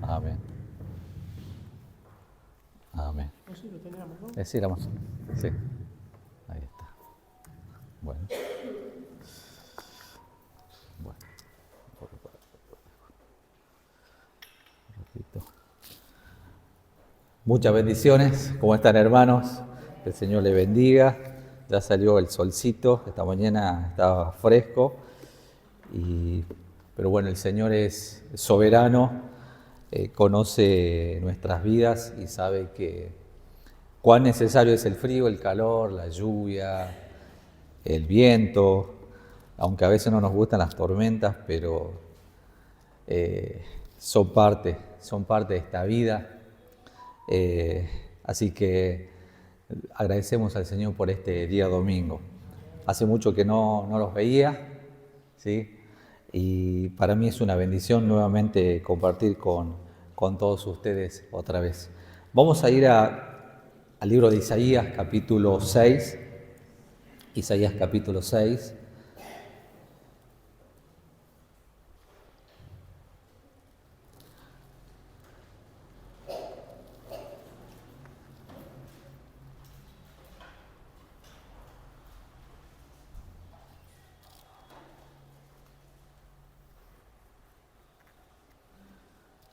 Amén. Amén. Sí, lo teníamos, ¿no? Sí, la más. Sí. Ahí está. Bueno. Bueno. Un ratito. Muchas bendiciones. ¿Cómo están, hermanos? Que el Señor les bendiga. Ya salió el solcito. Esta mañana estaba fresco. Pero bueno, el Señor es soberano. Conoce nuestras vidas y sabe cuán necesario es el frío, el calor, la lluvia, el viento, aunque a veces no nos gustan las tormentas, pero son parte de esta vida. Así que agradecemos al Señor por este día domingo. Hace mucho que no los veía, ¿sí? Y para mí es una bendición nuevamente compartir con todos ustedes otra vez. Vamos a ir al libro de Isaías, capítulo 6. Isaías, capítulo 6.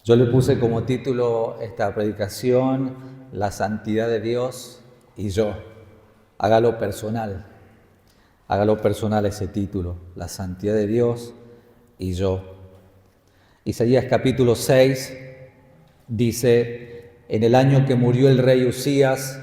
Yo le puse como título esta predicación, La santidad de Dios y yo. Hágalo personal ese título, La santidad de Dios y yo. Isaías capítulo 6 dice, en el año que murió el rey Usías,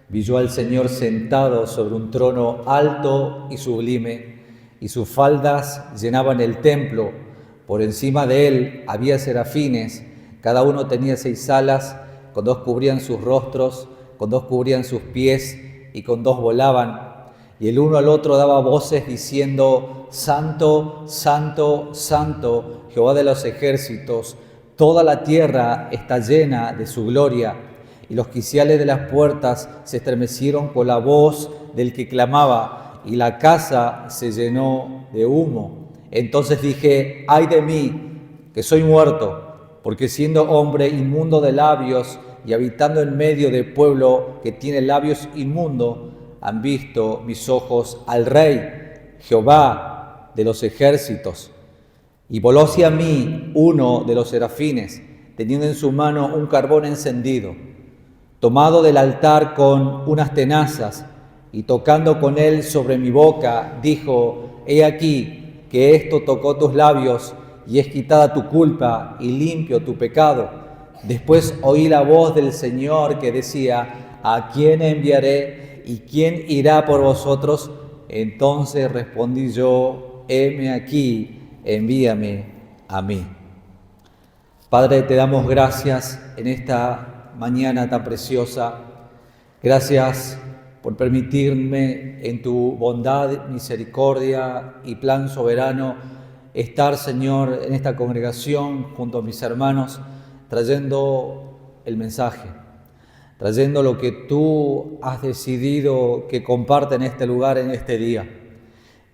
vi yo al Señor sentado sobre un trono alto y sublime, y sus faldas llenaban el templo. Por encima de él había serafines, cada uno tenía 6 alas, con 2 cubrían sus rostros, con 2 cubrían sus pies, y con 2 volaban. Y el uno al otro daba voces diciendo, Santo, Santo, Santo, Jehová de los ejércitos, toda la tierra está llena de su gloria. Y los quiciales de las puertas se estremecieron con la voz del que clamaba, y la casa se llenó de humo. Entonces dije, ay de mí, que soy muerto, porque siendo hombre inmundo de labios y habitando en medio de pueblo que tiene labios inmundos, han visto mis ojos al Rey, Jehová de los ejércitos. Y voló hacia mí uno de los serafines, teniendo en su mano un carbón encendido, tomado del altar con unas tenazas, y tocando con él sobre mi boca, dijo, he aquí que esto tocó tus labios, y es quitada tu culpa, y limpio tu pecado. Después oí la voz del Señor que decía, ¿a quién enviaré? ¿Y quién irá por vosotros? Entonces respondí yo, heme aquí, envíame a mí. Padre, te damos gracias en esta mañana tan preciosa. Gracias por permitirme en tu bondad, misericordia y plan soberano estar, Señor, en esta congregación junto a mis hermanos, trayendo el mensaje, trayendo lo que tú has decidido que comparte en este lugar, en este día.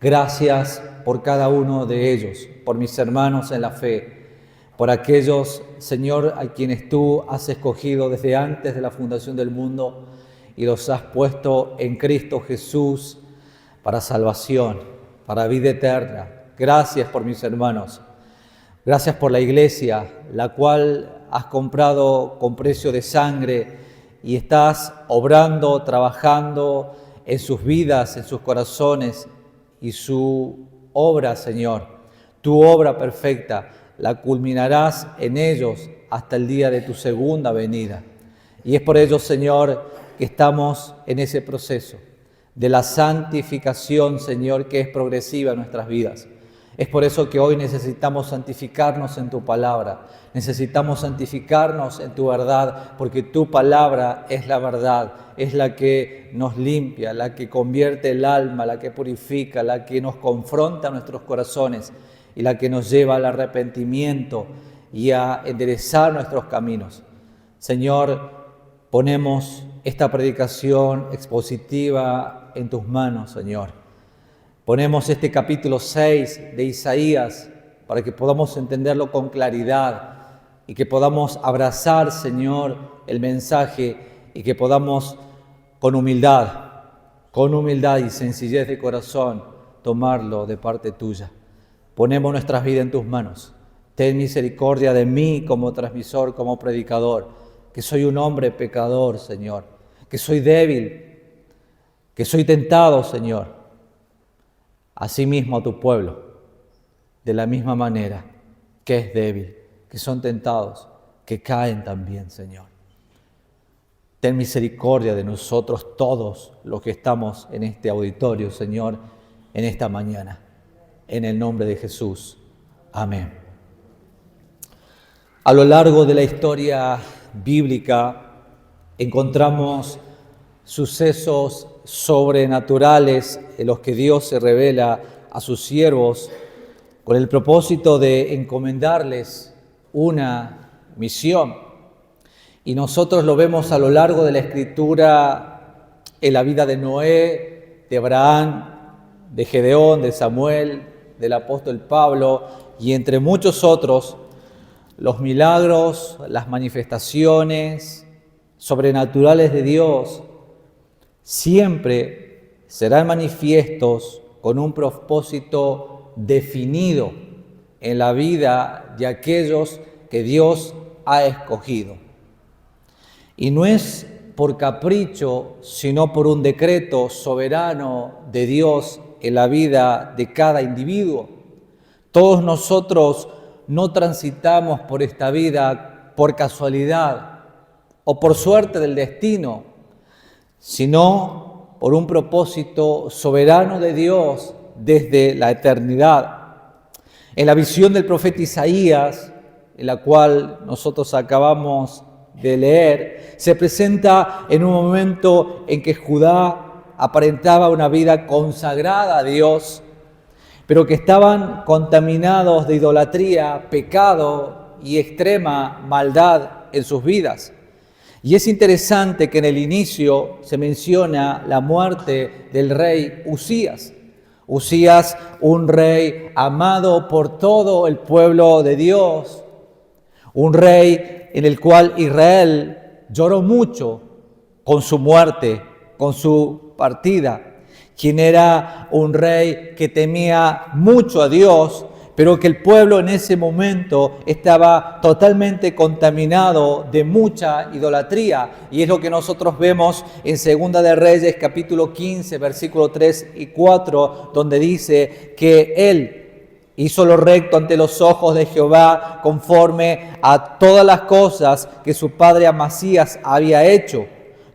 Gracias por cada uno de ellos, por mis hermanos en la fe, por aquellos, Señor, a quienes tú has escogido desde antes de la fundación del mundo y los has puesto en Cristo Jesús para salvación, para vida eterna. Gracias por mis hermanos. Gracias por la iglesia, la cual has comprado con precio de sangre y estás obrando, trabajando en sus vidas, en sus corazones y su obra, Señor, tu obra perfecta, la culminarás en ellos hasta el día de tu segunda venida. Y es por ello, Señor, que estamos en ese proceso de la santificación, Señor, que es progresiva en nuestras vidas. Es por eso que hoy necesitamos santificarnos en tu palabra, necesitamos santificarnos en tu verdad, porque tu palabra es la verdad, es la que nos limpia, la que convierte el alma, la que purifica, la que nos confronta a nuestros corazones y la que nos lleva al arrepentimiento y a enderezar nuestros caminos. Señor, ponemos esta predicación expositiva en tus manos, Señor. Ponemos este capítulo 6 de Isaías para que podamos entenderlo con claridad, y que podamos abrazar, Señor, el mensaje y que podamos con humildad y sencillez de corazón tomarlo de parte tuya. Ponemos nuestras vidas en tus manos. Ten misericordia de mí como transmisor, como predicador, que soy un hombre pecador, Señor, que soy débil, que soy tentado, Señor. Asimismo a tu pueblo, de la misma manera que es débil, que son tentados, que caen también, Señor. Ten misericordia de nosotros todos los que estamos en este auditorio, Señor, en esta mañana. En el nombre de Jesús. Amén. A lo largo de la historia bíblica encontramos sucesos sobrenaturales en los que Dios se revela a sus siervos con el propósito de encomendarles una misión. Y nosotros lo vemos a lo largo de la Escritura en la vida de Noé, de Abraham, de Gedeón, de Samuel, del apóstol Pablo y entre muchos otros. Los milagros, las manifestaciones sobrenaturales de Dios siempre serán manifiestos con un propósito definido en la vida de aquellos que Dios ha escogido. Y no es por capricho, sino por un decreto soberano de Dios en la vida de cada individuo. Todos nosotros no transitamos por esta vida por casualidad o por suerte del destino, sino por un propósito soberano de Dios desde la eternidad. En la visión del profeta Isaías, en la cual nosotros acabamos de leer, se presenta en un momento en que Judá aparentaba una vida consagrada a Dios, pero que estaban contaminados de idolatría, pecado y extrema maldad en sus vidas. Y es interesante que en el inicio se menciona la muerte del rey Usías. Usías, un rey amado por todo el pueblo de Dios, un rey en el cual Israel lloró mucho con su muerte, con su partida, quien era un rey que temía mucho a Dios, pero que el pueblo en ese momento estaba totalmente contaminado de mucha idolatría. Y es lo que nosotros vemos en Segunda de Reyes, capítulo 15, versículos 3 y 4, donde dice que él hizo lo recto ante los ojos de Jehová, conforme a todas las cosas que su padre Amasías había hecho.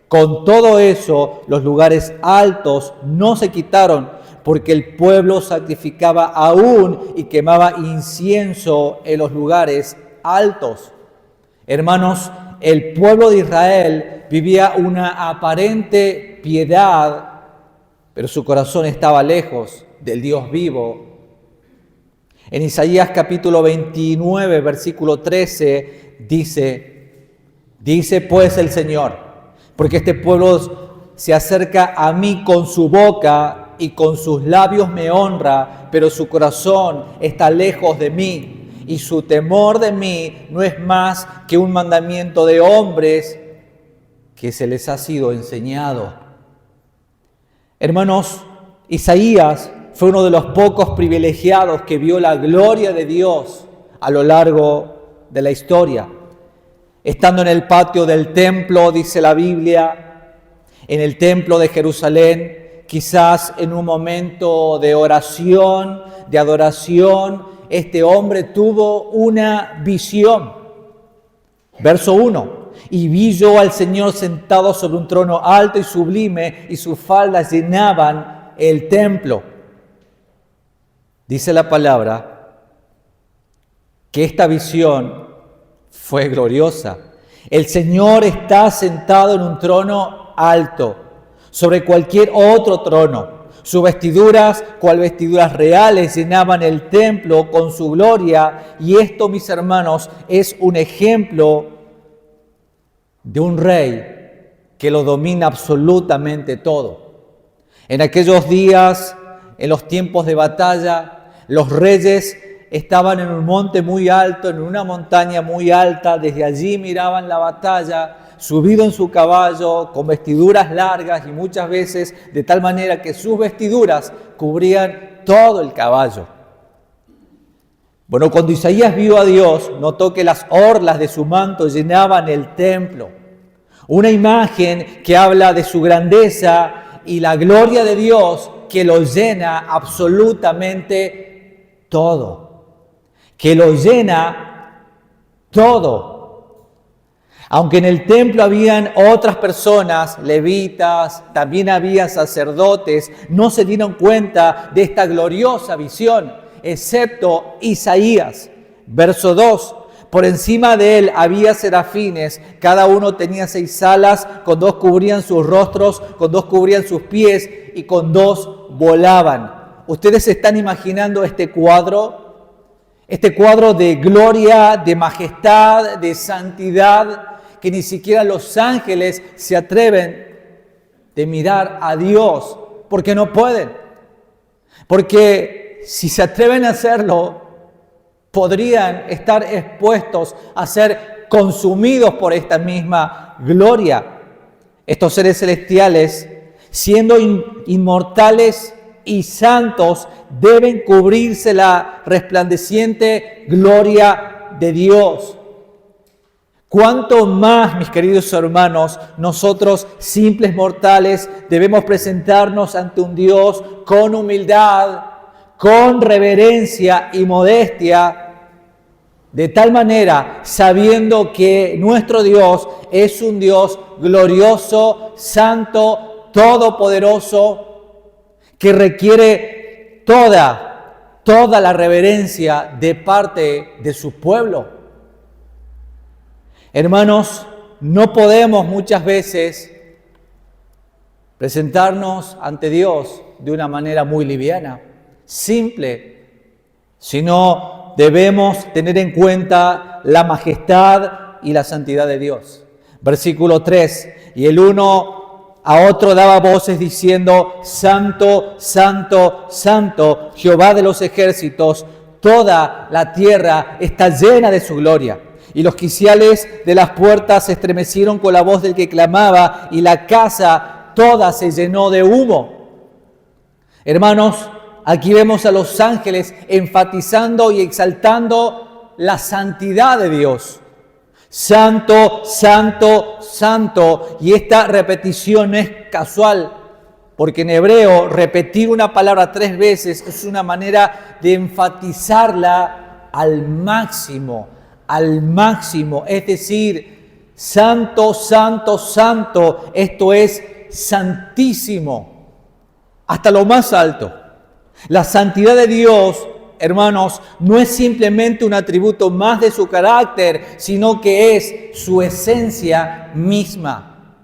Con todo eso, los lugares altos no se quitaron, porque el pueblo sacrificaba aún y quemaba incienso en los lugares altos. Hermanos, el pueblo de Israel vivía una aparente piedad, pero su corazón estaba lejos del Dios vivo. En Isaías capítulo 29, versículo 13, dice pues el Señor, porque este pueblo se acerca a mí con su boca y con sus labios me honra, pero su corazón está lejos de mí, y su temor de mí no es más que un mandamiento de hombres que se les ha sido enseñado. Hermanos, Isaías fue uno de los pocos privilegiados que vio la gloria de Dios a lo largo de la historia. Estando en el patio del templo, dice la Biblia, en el templo de Jerusalén, quizás en un momento de oración, de adoración, este hombre tuvo una visión. Verso 1. Y vi yo al Señor sentado sobre un trono alto y sublime, y sus faldas llenaban el templo. Dice la palabra que esta visión fue gloriosa. El Señor está sentado en un trono alto, sobre cualquier otro trono. Sus vestiduras, cual vestiduras reales, llenaban el templo con su gloria. Y esto, mis hermanos, es un ejemplo de un rey que lo domina absolutamente todo. En aquellos días, en los tiempos de batalla, los reyes estaban en un monte muy alto, en una montaña muy alta. Desde allí miraban la batalla, subido en su caballo, con vestiduras largas y muchas veces de tal manera que sus vestiduras cubrían todo el caballo. Bueno, cuando Isaías vio a Dios, notó que las orlas de su manto llenaban el templo. Una imagen que habla de su grandeza y la gloria de Dios que lo llena absolutamente todo. Que lo llena todo. Aunque en el templo habían otras personas, levitas, también había sacerdotes, no se dieron cuenta de esta gloriosa visión, excepto Isaías. Verso 2. Por encima de él había serafines, cada uno tenía 6 alas, con 2 cubrían sus rostros, con 2 cubrían sus pies y con 2 volaban. ¿Ustedes se están imaginando este cuadro? Este cuadro de gloria, de majestad, de santidad, que ni siquiera los ángeles se atreven de mirar a Dios, porque no pueden. Porque si se atreven a hacerlo, podrían estar expuestos a ser consumidos por esta misma gloria. Estos seres celestiales, siendo inmortales y santos, deben cubrirse la resplandeciente gloria de Dios. ¿Cuánto más, mis queridos hermanos, nosotros, simples mortales, debemos presentarnos ante un Dios con humildad, con reverencia y modestia, de tal manera, sabiendo que nuestro Dios es un Dios glorioso, santo, todopoderoso, que requiere toda la reverencia de parte de su pueblo. Hermanos, no podemos muchas veces presentarnos ante Dios de una manera muy liviana, simple, sino debemos tener en cuenta la majestad y la santidad de Dios. Versículo 3, y el uno a otro daba voces diciendo, Santo, Santo, Santo, Jehová de los ejércitos, toda la tierra está llena de su gloria. Y los quiciales de las puertas se estremecieron con la voz del que clamaba, y la casa toda se llenó de humo. Hermanos, aquí vemos a los ángeles enfatizando y exaltando la santidad de Dios. Santo, santo, santo. Y esta repetición no es casual, porque en hebreo repetir una palabra 3 veces es una manera de enfatizarla al máximo. Es decir, santo, santo, santo. Esto es santísimo, hasta lo más alto. La santidad de Dios, hermanos, no es simplemente un atributo más de su carácter, sino que es su esencia misma.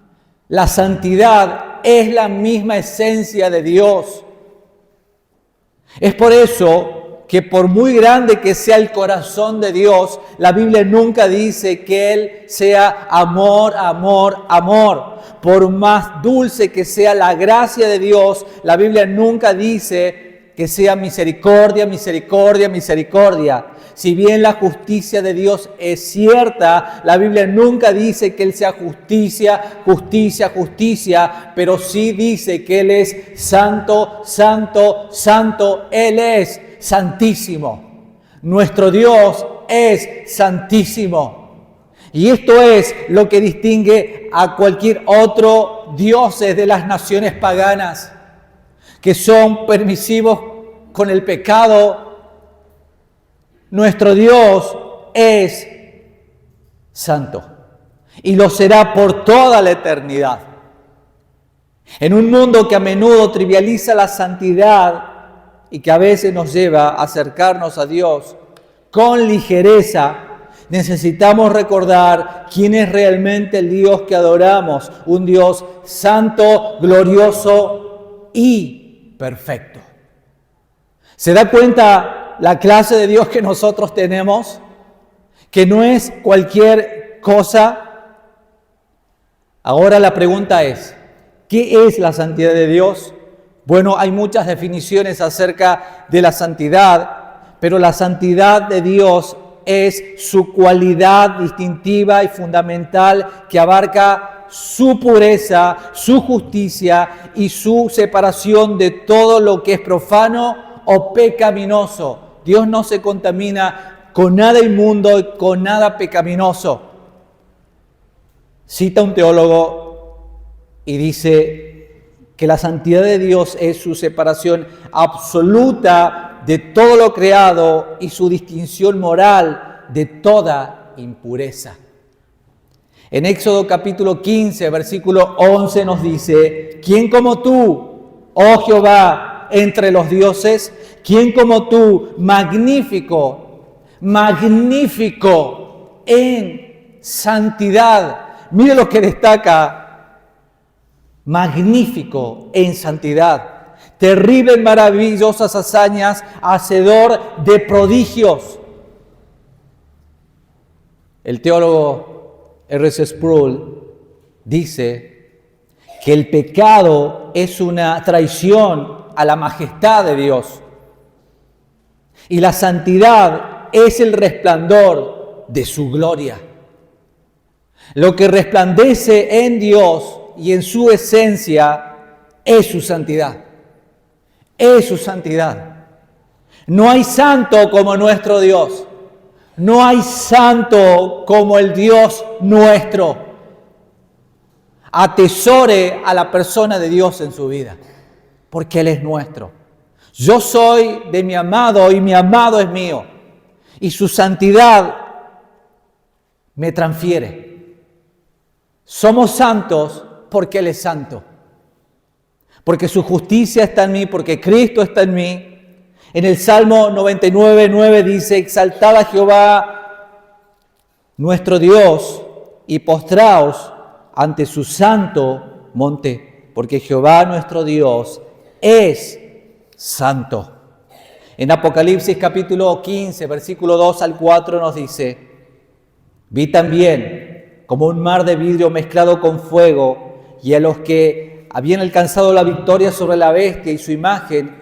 La santidad es la misma esencia de Dios. Es por eso que por muy grande que sea el corazón de Dios, la Biblia nunca dice que Él sea amor, amor, amor. Por más dulce que sea la gracia de Dios, la Biblia nunca dice que sea misericordia, misericordia, misericordia. Si bien la justicia de Dios es cierta, la Biblia nunca dice que Él sea justicia, justicia, justicia, pero sí dice que Él es santo, santo, santo. Él es santísimo. Nuestro Dios es santísimo. Y esto es lo que distingue a cualquier otro dioses de las naciones paganas, que son permisivos con el pecado. Nuestro Dios es santo y lo será por toda la eternidad. En un mundo que a menudo trivializa la santidad y que a veces nos lleva a acercarnos a Dios con ligereza, necesitamos recordar quién es realmente el Dios que adoramos, un Dios santo, glorioso y perfecto. ¿Se da cuenta la clase de Dios que nosotros tenemos? Que no es cualquier cosa. Ahora la pregunta es, ¿qué es la santidad de Dios? Bueno, hay muchas definiciones acerca de la santidad, pero la santidad de Dios es su cualidad distintiva y fundamental que abarca su pureza, su justicia y su separación de todo lo que es profano o pecaminoso. Dios no se contamina con nada inmundo y con nada pecaminoso. Cita un teólogo y dice que la santidad de Dios es su separación absoluta de todo lo creado y su distinción moral de toda impureza. En Éxodo capítulo 15, versículo 11 nos dice: ¿Quién como tú, oh Jehová, entre los dioses? ¿Quién como tú, magnífico en santidad? Mire lo que destaca: magnífico en santidad, terrible en maravillosas hazañas, hacedor de prodigios. El teólogo R.C. Sproul dice que el pecado es una traición a la majestad de Dios y la santidad es el resplandor de su gloria. Lo que resplandece en Dios y en su esencia es su santidad. Es su santidad. No hay santo como nuestro Dios. No hay santo como el Dios nuestro. Atesore a la persona de Dios en su vida, porque Él es nuestro. Yo soy de mi amado y mi amado es mío. Y su santidad me transfiere. Somos santos porque Él es santo. Porque su justicia está en mí, porque Cristo está en mí. En el Salmo 99:9 dice: exaltad a Jehová nuestro Dios y postraos ante su santo monte, porque Jehová nuestro Dios es santo. En Apocalipsis capítulo 15, versículo 2 al 4 nos dice: vi también como un mar de vidrio mezclado con fuego, y a los que habían alcanzado la victoria sobre la bestia y su imagen,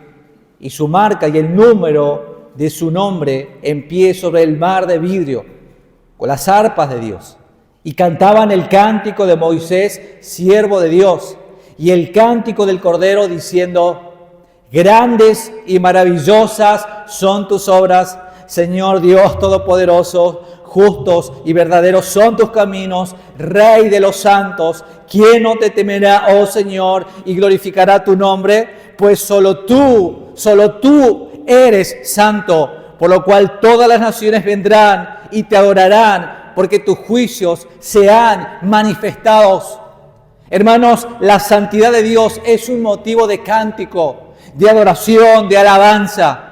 y su marca y el número de su nombre, en pie sobre el mar de vidrio, con las arpas de Dios. Y cantaban el cántico de Moisés, siervo de Dios, y el cántico del Cordero, diciendo: grandes y maravillosas son tus obras, Señor Dios Todopoderoso. Justos y verdaderos son tus caminos, Rey de los santos. ¿Quién no te temerá, oh Señor, y glorificará tu nombre? Pues solo tú eres santo, por lo cual todas las naciones vendrán y te adorarán, porque tus juicios se han manifestado. Hermanos, la santidad de Dios es un motivo de cántico, de adoración, de alabanza.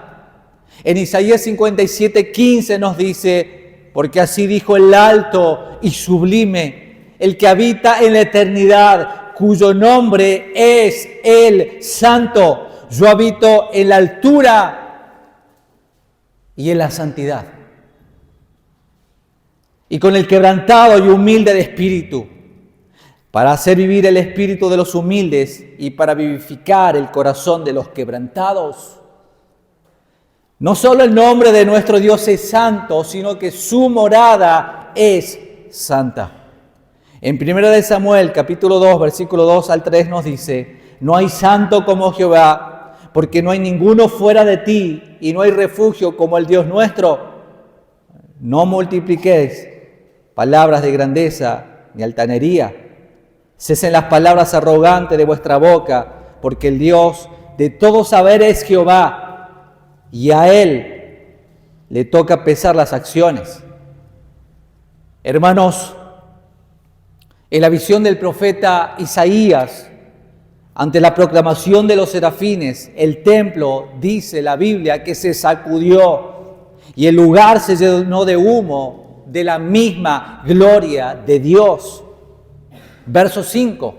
En Isaías 57:15 nos dice: porque así dijo el alto y sublime, el que habita en la eternidad, cuyo nombre es el Santo. Yo habito en la altura y en la santidad, y con el quebrantado y humilde de espíritu, para hacer vivir el espíritu de los humildes y para vivificar el corazón de los quebrantados. No solo el nombre de nuestro Dios es santo, sino que su morada es santa. En 1 Samuel, capítulo 2, versículo 2 al 3 nos dice: no hay santo como Jehová, porque no hay ninguno fuera de ti, y no hay refugio como el Dios nuestro. No multipliquéis palabras de grandeza ni altanería. Cesen las palabras arrogantes de vuestra boca, porque el Dios de todo saber es Jehová, y a Él le toca pesar las acciones. Hermanos, en la visión del profeta Isaías, ante la proclamación de los serafines, el templo, dice la Biblia, que se sacudió y el lugar se llenó de humo de la misma gloria de Dios. Verso 5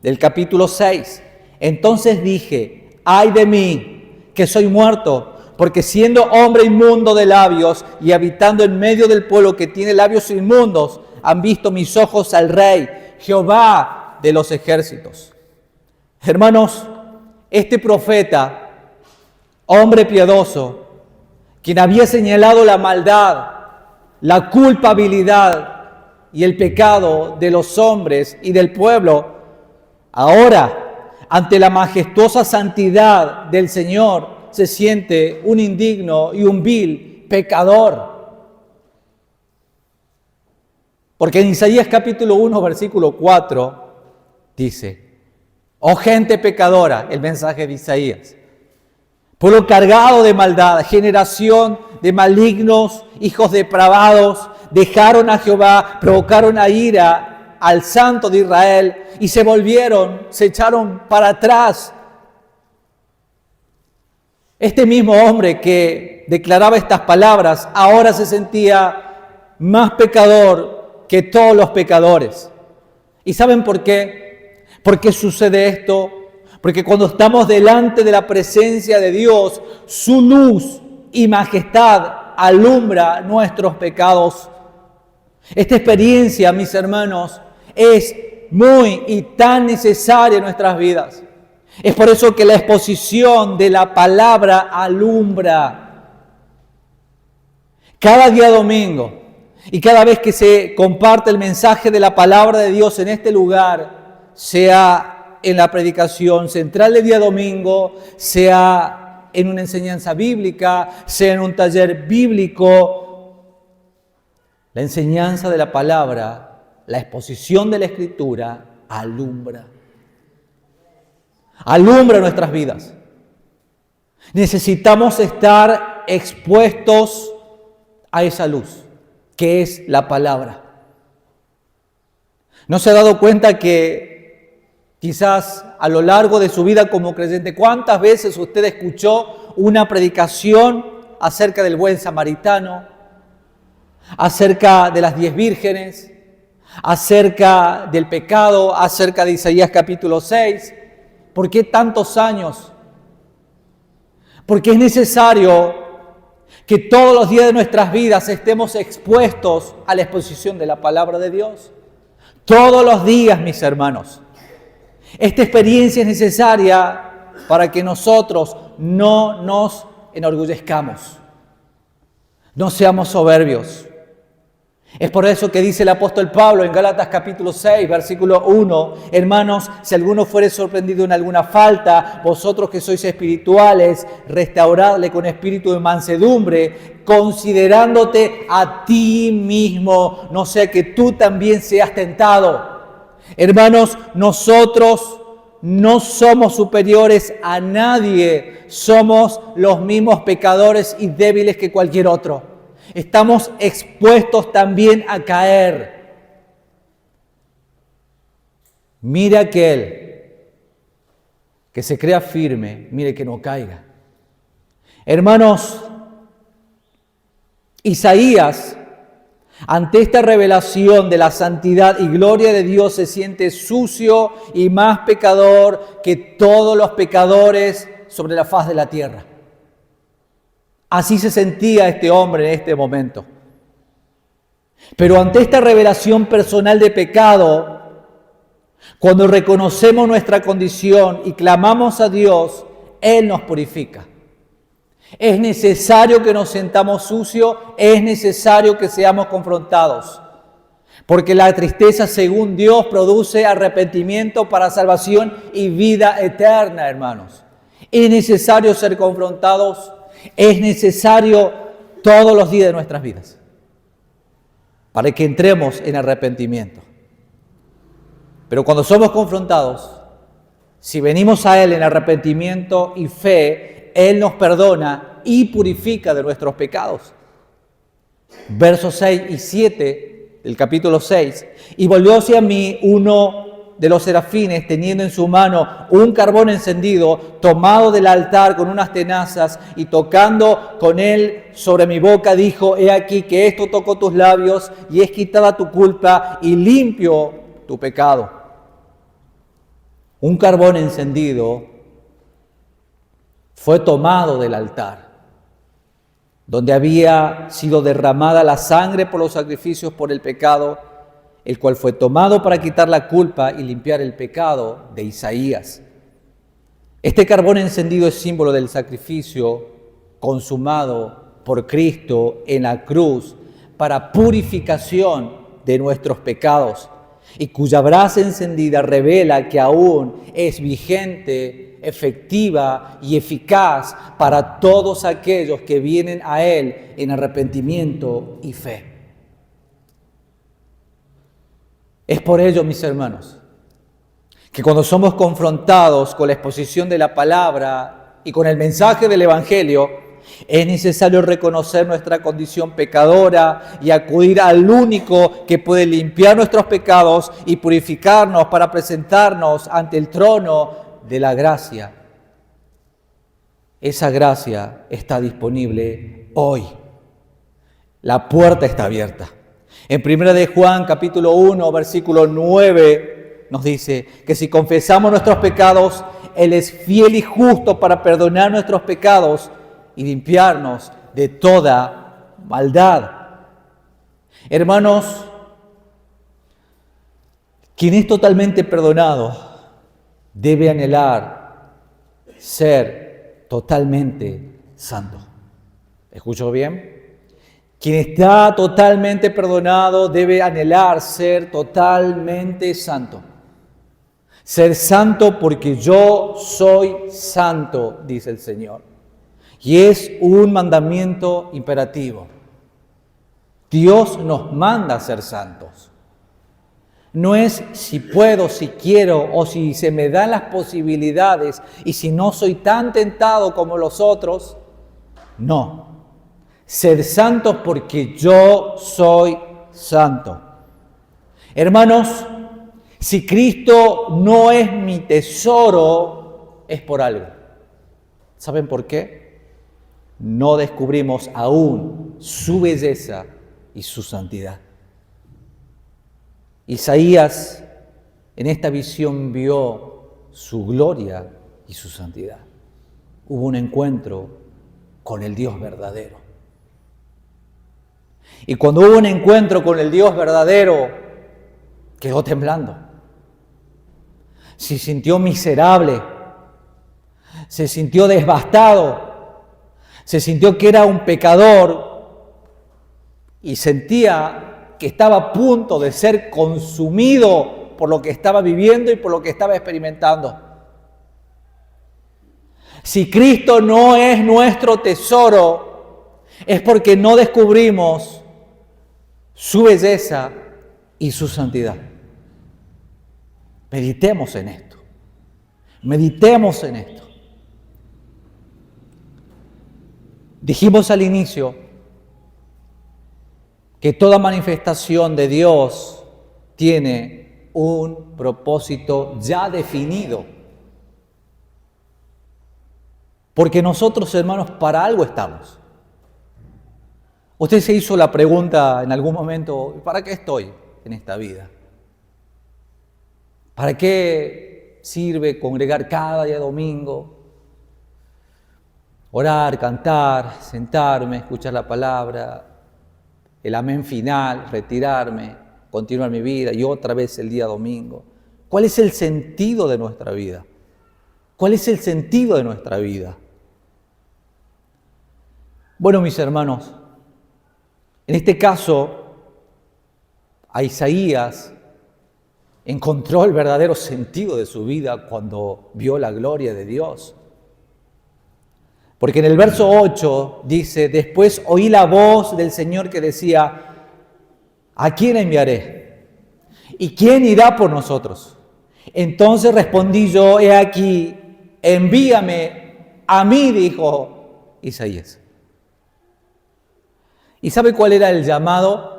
del capítulo 6. Entonces dije: ay de mí, que soy muerto, porque siendo hombre inmundo de labios y habitando en medio del pueblo que tiene labios inmundos, han visto mis ojos al Rey, Jehová de los ejércitos. Hermanos, este profeta, hombre piadoso, quien había señalado la maldad, la culpabilidad y el pecado de los hombres y del pueblo, ahora, ante la majestuosa santidad del Señor, se siente un indigno y un vil pecador. Porque en Isaías capítulo 1, versículo 4, dice: oh gente pecadora, el mensaje de Isaías, pueblo cargado de maldad, generación de malignos, hijos depravados, dejaron a Jehová, provocaron a ira al Santo de Israel y se volvieron, se echaron para atrás. Este mismo hombre que declaraba estas palabras ahora se sentía más pecador que todos los pecadores. ¿Y saben por qué? ¿Por qué sucede esto? Porque cuando estamos delante de la presencia de Dios, su luz y majestad alumbra nuestros pecados. Esta experiencia, mis hermanos, es muy y tan necesaria en nuestras vidas. Es por eso que la exposición de la palabra alumbra. Cada día domingo y cada vez que se comparte el mensaje de la palabra de Dios en este lugar, sea en la predicación central del día domingo, sea en una enseñanza bíblica, sea en un taller bíblico, la enseñanza de la palabra, la exposición de la Escritura, alumbra nuestras vidas. Necesitamos estar expuestos a esa luz, que es la palabra. ¿No se ha dado cuenta que quizás a lo largo de su vida como creyente, cuántas veces usted escuchó una predicación acerca del buen samaritano, acerca de las 10 vírgenes, acerca del pecado, acerca de Isaías capítulo 6? ¿Por qué tantos años? Porque es necesario que todos los días de nuestras vidas estemos expuestos a la exposición de la palabra de Dios. Todos los días, mis hermanos. Esta experiencia es necesaria para que nosotros no nos enorgullezcamos, no seamos soberbios. Es por eso que dice el apóstol Pablo en Gálatas capítulo 6, versículo 1, hermanos, si alguno fuere sorprendido en alguna falta, vosotros que sois espirituales, restauradle con espíritu de mansedumbre, considerándote a ti mismo, no sea que tú también seas tentado. Hermanos, nosotros no somos superiores a nadie, somos los mismos pecadores y débiles que cualquier otro. Estamos expuestos también a caer. Mire aquel que se crea firme, mire que no caiga. Hermanos, Isaías, ante esta revelación de la santidad y gloria de Dios, se siente sucio y más pecador que todos los pecadores sobre la faz de la tierra. Así se sentía este hombre en este momento. Pero ante esta revelación personal de pecado, cuando reconocemos nuestra condición y clamamos a Dios, Él nos purifica. Es necesario que nos sintamos sucios, es necesario que seamos confrontados. Porque la tristeza, según Dios, produce arrepentimiento para salvación y vida eterna, hermanos. Es necesario ser confrontados. Es necesario todos los días de nuestras vidas para que entremos en arrepentimiento. Pero cuando somos confrontados, si venimos a Él en arrepentimiento y fe, Él nos perdona y purifica de nuestros pecados. Versos 6 y 7 del capítulo 6. Y volvió hacia mí uno de los serafines, teniendo en su mano un carbón encendido, tomado del altar con unas tenazas, y tocando con él sobre mi boca, dijo: he aquí que esto tocó tus labios, y es quitada tu culpa, y limpio tu pecado. Un carbón encendido fue tomado del altar, donde había sido derramada la sangre por los sacrificios por el pecado, el cual fue tomado para quitar la culpa y limpiar el pecado de Isaías. Este carbón encendido es símbolo del sacrificio consumado por Cristo en la cruz para purificación de nuestros pecados y cuya brasa encendida revela que aún es vigente, efectiva y eficaz para todos aquellos que vienen a Él en arrepentimiento y fe. Es por ello, mis hermanos, que cuando somos confrontados con la exposición de la palabra y con el mensaje del Evangelio, es necesario reconocer nuestra condición pecadora y acudir al único que puede limpiar nuestros pecados y purificarnos para presentarnos ante el trono de la gracia. Esa gracia está disponible hoy. La puerta está abierta. En 1 de Juan, capítulo 1, versículo 9, nos dice que si confesamos nuestros pecados, Él es fiel y justo para perdonar nuestros pecados y limpiarnos de toda maldad. Hermanos, quien es totalmente perdonado debe anhelar ser totalmente santo. ¿Escucho bien? Quien está totalmente perdonado debe anhelar ser totalmente santo. Ser santo porque yo soy santo, dice el Señor. Y es un mandamiento imperativo. Dios nos manda a ser santos. No es si puedo, si quiero o si se me dan las posibilidades y si no soy tan tentado como los otros. No. Ser santos porque yo soy santo. Hermanos, si Cristo no es mi tesoro, es por algo. ¿Saben por qué? No descubrimos aún su belleza y su santidad. Isaías en esta visión vio su gloria y su santidad. Hubo un encuentro con el Dios verdadero. Y cuando hubo un encuentro con el Dios verdadero, quedó temblando. Se sintió miserable, se sintió devastado, se sintió que era un pecador y sentía que estaba a punto de ser consumido por lo que estaba viviendo y por lo que estaba experimentando. Si Cristo no es nuestro tesoro, es porque no descubrimos su belleza y su santidad. Meditemos en esto. Meditemos en esto. Dijimos al inicio que toda manifestación de Dios tiene un propósito ya definido. Porque nosotros, hermanos, para algo estamos. Usted se hizo la pregunta en algún momento, ¿para qué estoy en esta vida? ¿Para qué sirve congregar cada día domingo? Orar, cantar, sentarme, escuchar la palabra, el amén final, retirarme, continuar mi vida y otra vez el día domingo. ¿Cuál es el sentido de nuestra vida? ¿Cuál es el sentido de nuestra vida? Bueno, mis hermanos, en este caso, a Isaías encontró el verdadero sentido de su vida cuando vio la gloria de Dios. Porque en el verso 8 dice, después oí la voz del Señor que decía, ¿a quién enviaré? ¿Y quién irá por nosotros? Entonces respondí yo, he aquí, envíame a mí, dijo Isaías. ¿Y sabe cuál era el llamado?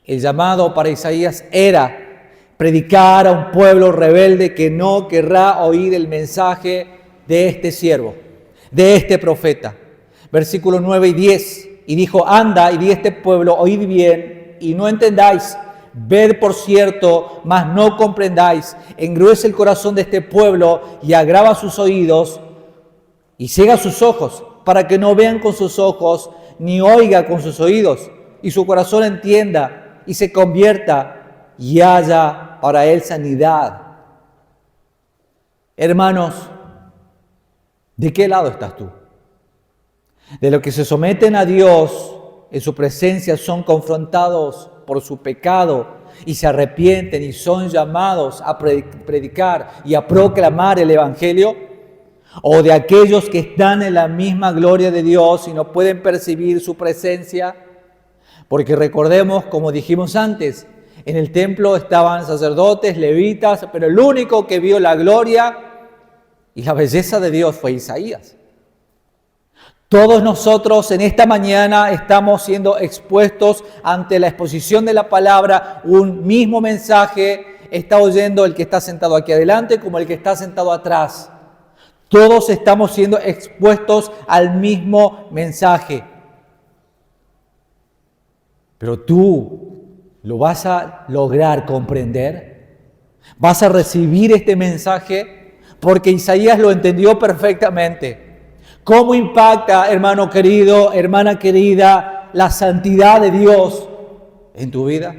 El llamado para Isaías era predicar a un pueblo rebelde que no querrá oír el mensaje de este siervo, de este profeta. Versículos 9 y 10. Y dijo, anda y di a este pueblo, oíd bien y no entendáis. Ved por cierto, mas no comprendáis. Engruece el corazón de este pueblo y agrava sus oídos y ciega sus ojos, para que no vean con sus ojos, ni oiga con sus oídos, y su corazón entienda y se convierta y haya para él sanidad. Hermanos, ¿de qué lado estás tú? De los que se someten a Dios en su presencia son confrontados por su pecado y se arrepienten y son llamados a predicar y a proclamar el Evangelio, o de aquellos que están en la misma gloria de Dios y no pueden percibir su presencia, porque recordemos, como dijimos antes, en el templo estaban sacerdotes, levitas, pero el único que vio la gloria y la belleza de Dios fue Isaías. Todos nosotros en esta mañana estamos siendo expuestos ante la exposición de la palabra, un mismo mensaje está oyendo el que está sentado aquí adelante como el que está sentado atrás. Todos estamos siendo expuestos al mismo mensaje. Pero tú lo vas a lograr comprender. Vas a recibir este mensaje porque Isaías lo entendió perfectamente. ¿Cómo impacta, hermano querido, hermana querida, la santidad de Dios en tu vida?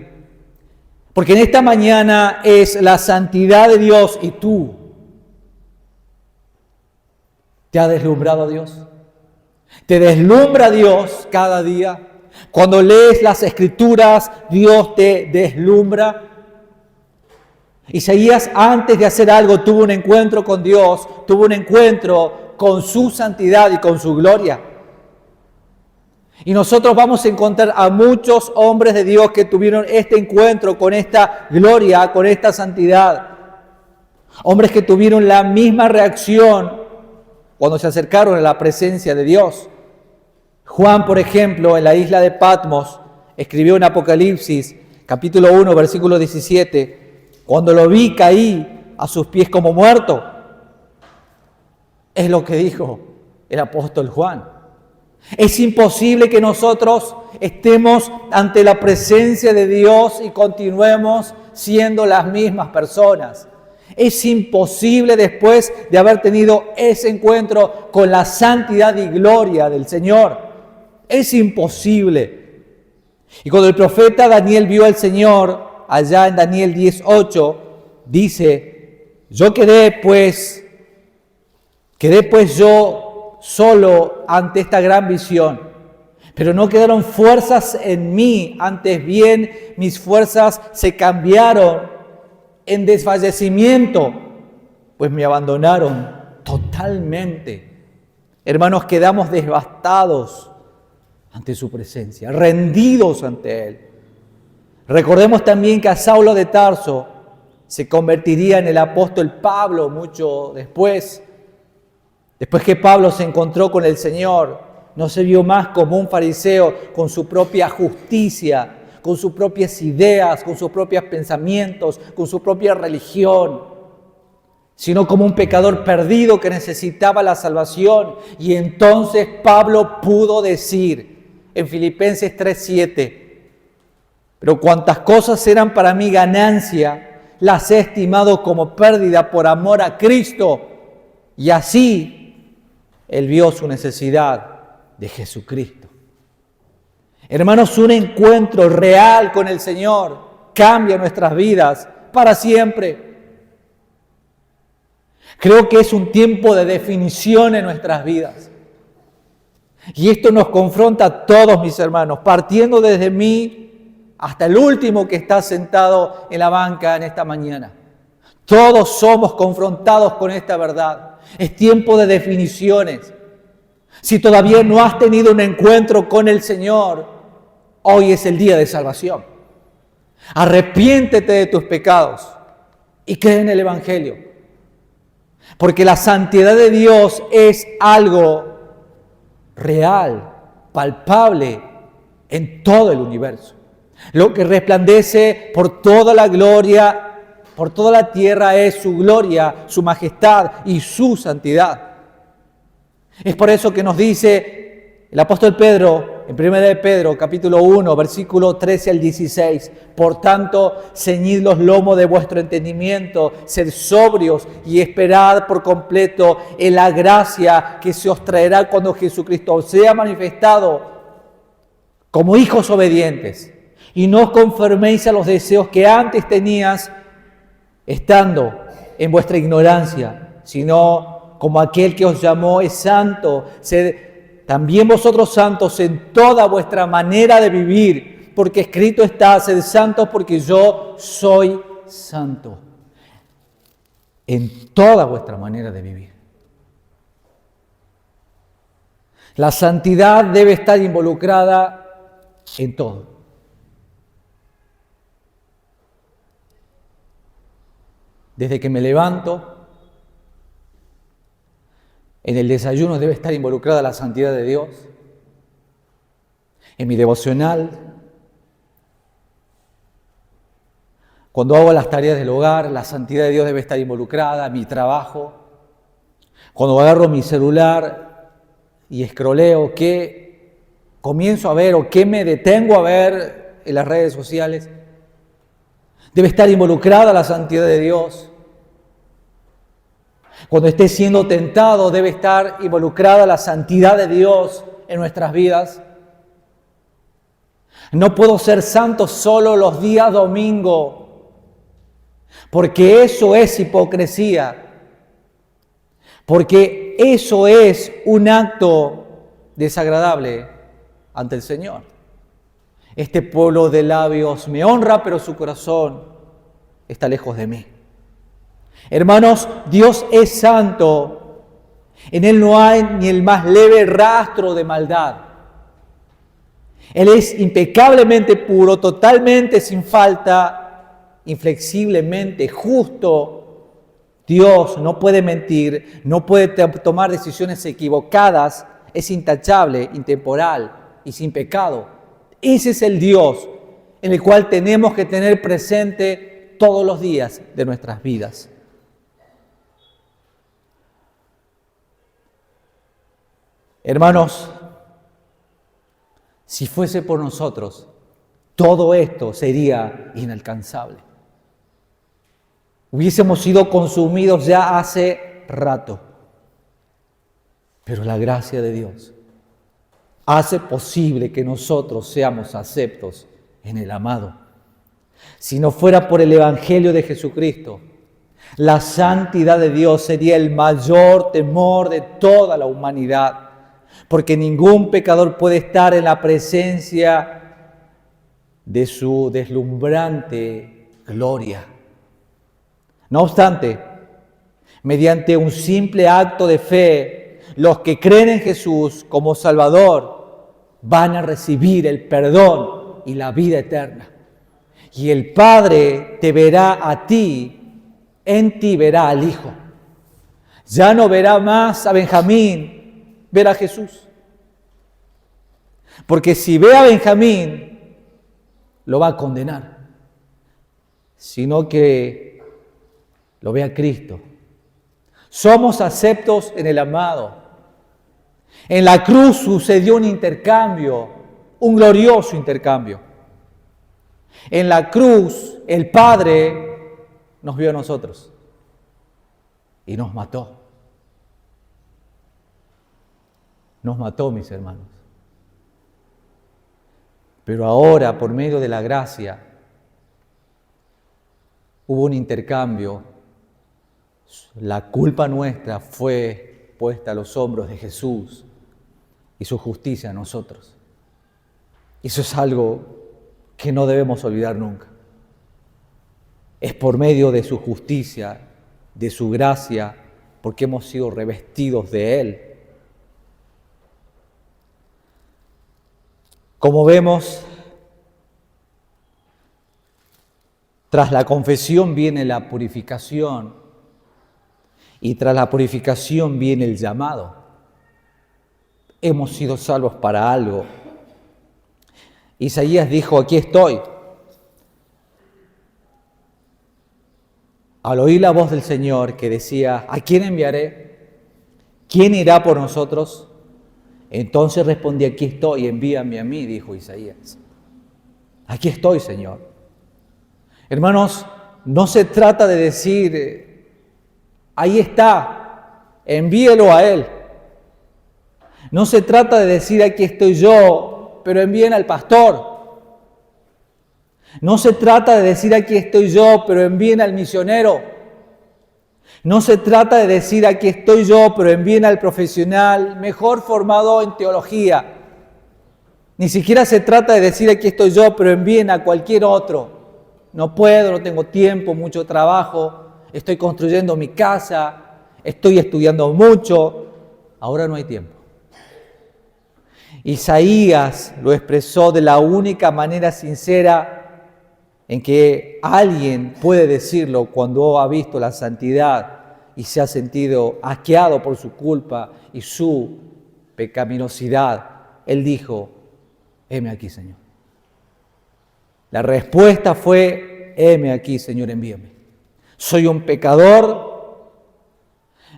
Porque en esta mañana es la santidad de Dios y tú. ¿Te ha deslumbrado a Dios? ¿Te deslumbra Dios cada día? Cuando lees las Escrituras, Dios te deslumbra. Isaías, antes de hacer algo, tuvo un encuentro con Dios, tuvo un encuentro con su santidad y con su gloria. Y nosotros vamos a encontrar a muchos hombres de Dios que tuvieron este encuentro con esta gloria, con esta santidad. Hombres que tuvieron la misma reacción cuando se acercaron a la presencia de Dios. Juan, por ejemplo, en la isla de Patmos, escribió en Apocalipsis, capítulo 1, versículo 17, cuando lo vi caí a sus pies como muerto. Es lo que dijo el apóstol Juan. Es imposible que nosotros estemos ante la presencia de Dios y continuemos siendo las mismas personas. Es imposible después de haber tenido ese encuentro con la santidad y gloria del Señor. Es imposible. Y cuando el profeta Daniel vio al Señor, allá en Daniel 10:8, dice, quedé pues yo solo ante esta gran visión, pero no quedaron fuerzas en mí, antes bien mis fuerzas se cambiaron en desfallecimiento, pues me abandonaron totalmente. Hermanos, quedamos devastados ante su presencia, rendidos ante Él. Recordemos también que a Saulo de Tarso se convertiría en el apóstol Pablo mucho después. Después que Pablo se encontró con el Señor, no se vio más como un fariseo con su propia justicia, con sus propias ideas, con sus propios pensamientos, con su propia religión, sino como un pecador perdido que necesitaba la salvación. Y entonces Pablo pudo decir en Filipenses 3:7, pero cuantas cosas eran para mí ganancia, las he estimado como pérdida por amor a Cristo. Y así él vio su necesidad de Jesucristo. Hermanos, un encuentro real con el Señor cambia nuestras vidas para siempre. Creo que es un tiempo de definición en nuestras vidas. Y esto nos confronta a todos, mis hermanos, partiendo desde mí hasta el último que está sentado en la banca en esta mañana. Todos somos confrontados con esta verdad. Es tiempo de definiciones. Si todavía no has tenido un encuentro con el Señor, hoy es el día de salvación. Arrepiéntete de tus pecados y cree en el Evangelio. Porque la santidad de Dios es algo real, palpable en todo el universo. Lo que resplandece por toda la gloria, por toda la tierra es su gloria, su majestad y su santidad. Es por eso que nos dice el apóstol Pedro, en 1 de Pedro, capítulo 1, versículo 13 al 16, por tanto, ceñid los lomos de vuestro entendimiento, sed sobrios y esperad por completo en la gracia que se os traerá cuando Jesucristo sea manifestado como hijos obedientes. Y no os conforméis a los deseos que antes tenías estando en vuestra ignorancia, sino como aquel que os llamó es santo, sed también vosotros santos en toda vuestra manera de vivir, porque escrito está, sed santos porque yo soy santo. En toda vuestra manera de vivir. La santidad debe estar involucrada en todo. Desde que me levanto, en el desayuno debe estar involucrada la santidad de Dios. En mi devocional, cuando hago las tareas del hogar, la santidad de Dios debe estar involucrada. Mi trabajo, cuando agarro mi celular y escroleo, qué comienzo a ver o qué me detengo a ver en las redes sociales, debe estar involucrada la santidad de Dios. Cuando esté siendo tentado, debe estar involucrada la santidad de Dios en nuestras vidas. No puedo ser santo solo los días domingo, porque eso es hipocresía, porque eso es un acto desagradable ante el Señor. Este pueblo de labios me honra, pero su corazón está lejos de mí. Hermanos, Dios es santo. En Él no hay ni el más leve rastro de maldad. Él es impecablemente puro, totalmente sin falta, inflexiblemente justo. Dios no puede mentir, no puede tomar decisiones equivocadas, es intachable, intemporal y sin pecado. Ese es el Dios en el cual tenemos que tener presente todos los días de nuestras vidas. Hermanos, si fuese por nosotros, todo esto sería inalcanzable. Hubiésemos sido consumidos ya hace rato. Pero la gracia de Dios hace posible que nosotros seamos aceptos en el amado. Si no fuera por el Evangelio de Jesucristo, la santidad de Dios sería el mayor temor de toda la humanidad. Porque ningún pecador puede estar en la presencia de su deslumbrante gloria. No obstante, mediante un simple acto de fe, los que creen en Jesús como Salvador van a recibir el perdón y la vida eterna. Y el Padre te verá a ti, en ti verá al Hijo. Ya no verá más a Benjamín, ver a Jesús. Porque si ve a Benjamín, lo va a condenar, sino que lo ve a Cristo. Somos aceptos en el amado. En la cruz sucedió un intercambio, un glorioso intercambio. En la cruz el Padre nos vio a nosotros y nos mató. Nos mató, mis hermanos. Pero ahora, por medio de la gracia, hubo un intercambio. La culpa nuestra fue puesta a los hombros de Jesús y su justicia a nosotros. Eso es algo que no debemos olvidar nunca. Es por medio de su justicia, de su gracia, porque hemos sido revestidos de Él. Como vemos, tras la confesión viene la purificación y tras la purificación viene el llamado. Hemos sido salvos para algo. Isaías dijo, aquí estoy. Al oír la voz del Señor que decía, ¿a quién enviaré? ¿Quién irá por nosotros? Entonces respondí, aquí estoy, envíame a mí, dijo Isaías. Aquí estoy, Señor. Hermanos, no se trata de decir, ahí está, envíelo a Él. No se trata de decir, aquí estoy yo, pero envíen al pastor. No se trata de decir, aquí estoy yo, pero envíen al misionero. No se trata de decir aquí estoy yo, pero envíen al profesional mejor formado en teología. Ni siquiera se trata de decir aquí estoy yo, pero envíen a cualquier otro. No puedo, no tengo tiempo, mucho trabajo, estoy construyendo mi casa, estoy estudiando mucho, ahora no hay tiempo. Isaías lo expresó de la única manera sincera en que alguien puede decirlo cuando ha visto la santidad y se ha sentido asqueado por su culpa y su pecaminosidad. Él dijo: heme aquí, Señor. La respuesta fue: heme aquí, Señor, envíame. Soy un pecador,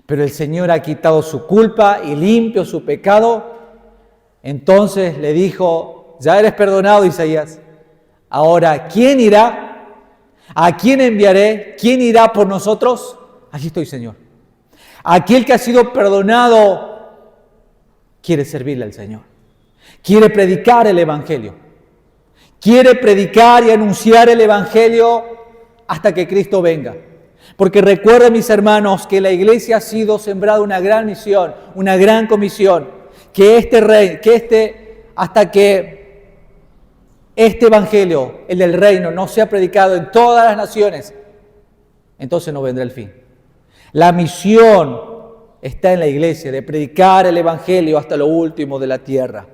pero el Señor ha quitado su culpa y limpio su pecado. Entonces le dijo: ya eres perdonado, Isaías. Ahora, ¿quién irá? ¿A quién enviaré? ¿Quién irá por nosotros? Aquí estoy, Señor. Aquel que ha sido perdonado quiere servirle al Señor. Quiere predicar el Evangelio. Quiere predicar y anunciar el Evangelio hasta que Cristo venga. Porque recuerden, mis hermanos, que la iglesia ha sido sembrada una gran misión, una gran comisión. Hasta que este Evangelio, el del reino, no sea predicado en todas las naciones, entonces no vendrá el fin. La misión está en la iglesia, de predicar el Evangelio hasta lo último de la tierra.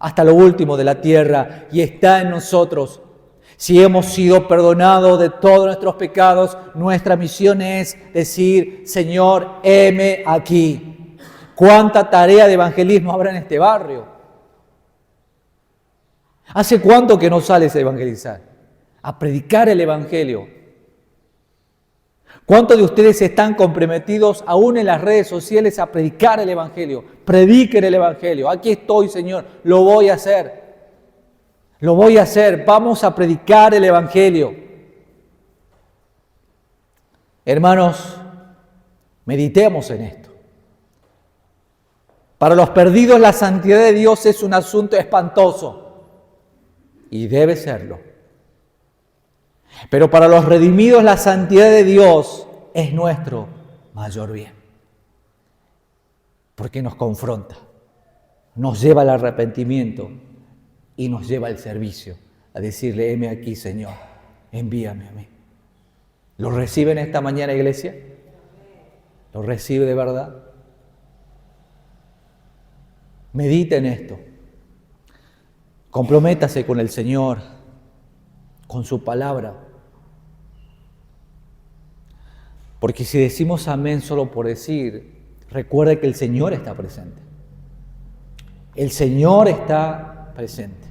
Hasta lo último de la tierra, y está en nosotros. Si hemos sido perdonados de todos nuestros pecados, nuestra misión es decir: Señor, heme aquí. ¿Cuánta tarea de evangelismo habrá en este barrio? ¿Hace cuánto que no sales a evangelizar? A predicar el Evangelio. ¿Cuántos de ustedes están comprometidos aún en las redes sociales a predicar el Evangelio? Prediquen el Evangelio. Aquí estoy, Señor, lo voy a hacer. Lo voy a hacer. Vamos a predicar el Evangelio. Hermanos, meditemos en esto. Para los perdidos la santidad de Dios es un asunto espantoso. Y debe serlo. Pero para los redimidos la santidad de Dios es nuestro mayor bien. Porque nos confronta, nos lleva al arrepentimiento y nos lleva al servicio. A decirle: heme aquí, Señor, envíame a mí. ¿Lo reciben esta mañana, iglesia? ¿Lo recibe de verdad? Medita en esto. Comprométase con el Señor, con su palabra. Porque si decimos amén solo por decir, recuerde que el Señor está presente. El Señor está presente.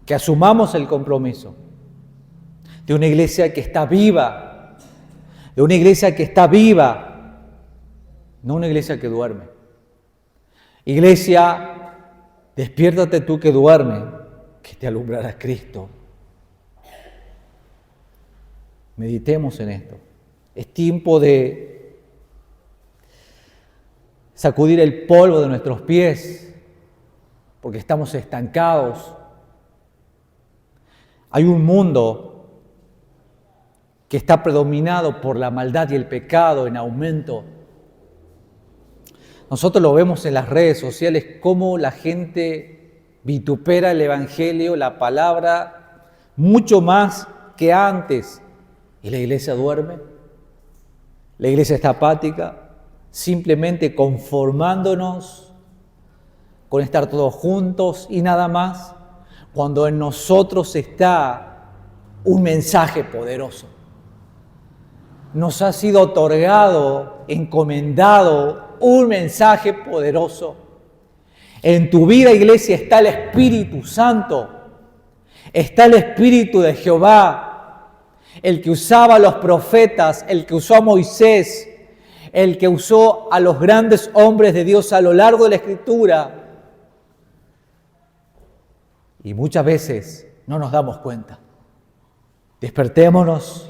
Que asumamos el compromiso de una iglesia que está viva, de una iglesia que está viva, no una iglesia que duerme. Iglesia, despiértate tú que duermes, que te alumbrará Cristo. Meditemos en esto. Es tiempo de sacudir el polvo de nuestros pies, porque estamos estancados. Hay un mundo que está predominado por la maldad y el pecado en aumento. Nosotros lo vemos en las redes sociales, cómo la gente vitupera el Evangelio, la palabra, mucho más que antes. ¿Y la iglesia duerme? La iglesia está apática, simplemente conformándonos con estar todos juntos y nada más, cuando en nosotros está un mensaje poderoso. Nos ha sido otorgado, encomendado un mensaje poderoso. En tu vida, iglesia, está el Espíritu Santo, está el Espíritu de Jehová, el que usaba a los profetas, el que usó a Moisés, el que usó a los grandes hombres de Dios a lo largo de la Escritura. Y muchas veces no nos damos cuenta. Despertémonos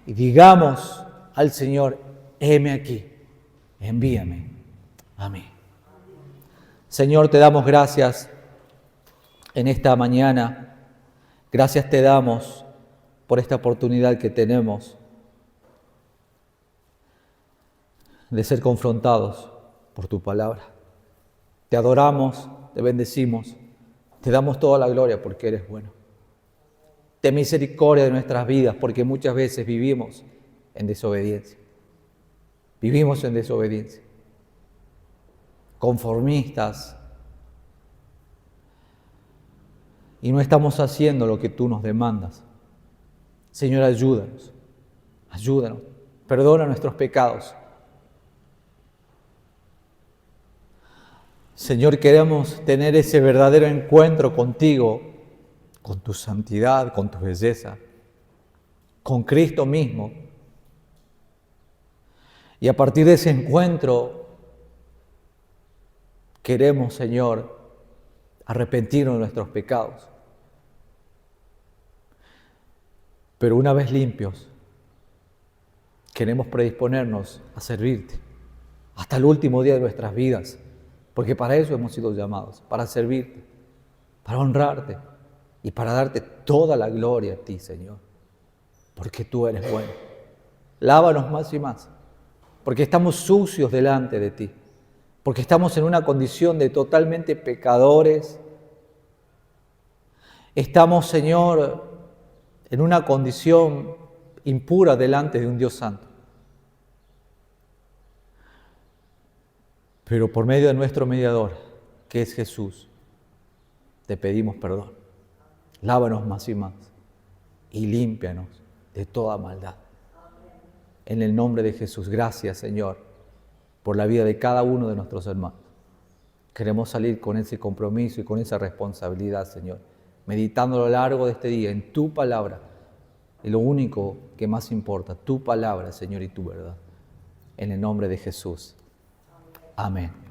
y digamos al Señor: heme aquí, envíame a mí. Señor, te damos gracias en esta mañana. Gracias te damos por esta oportunidad que tenemos de ser confrontados por tu palabra. Te adoramos, te bendecimos, te damos toda la gloria porque eres bueno. Ten misericordia de nuestras vidas porque muchas veces vivimos en desobediencia. Vivimos en desobediencia. Conformistas. Y no estamos haciendo lo que tú nos demandas. Señor, ayúdanos. Ayúdanos. Perdona nuestros pecados. Señor, queremos tener ese verdadero encuentro contigo, con tu santidad, con tu belleza, con Cristo mismo. Y a partir de ese encuentro, queremos, Señor, arrepentirnos de nuestros pecados. Pero una vez limpios, queremos predisponernos a servirte hasta el último día de nuestras vidas, porque para eso hemos sido llamados, para servirte, para honrarte y para darte toda la gloria a ti, Señor, porque tú eres bueno. Lávanos más y más, porque estamos sucios delante de ti, porque estamos en una condición de totalmente pecadores. Estamos, Señor, en una condición impura delante de un Dios santo. Pero por medio de nuestro mediador, que es Jesús, te pedimos perdón. Lávanos más y más y límpianos de toda maldad. En el nombre de Jesús, gracias, Señor, por la vida de cada uno de nuestros hermanos. Queremos salir con ese compromiso y con esa responsabilidad, Señor, meditando a lo largo de este día en tu palabra. Y lo único que más importa, tu palabra, Señor, y tu verdad. En el nombre de Jesús. Amén.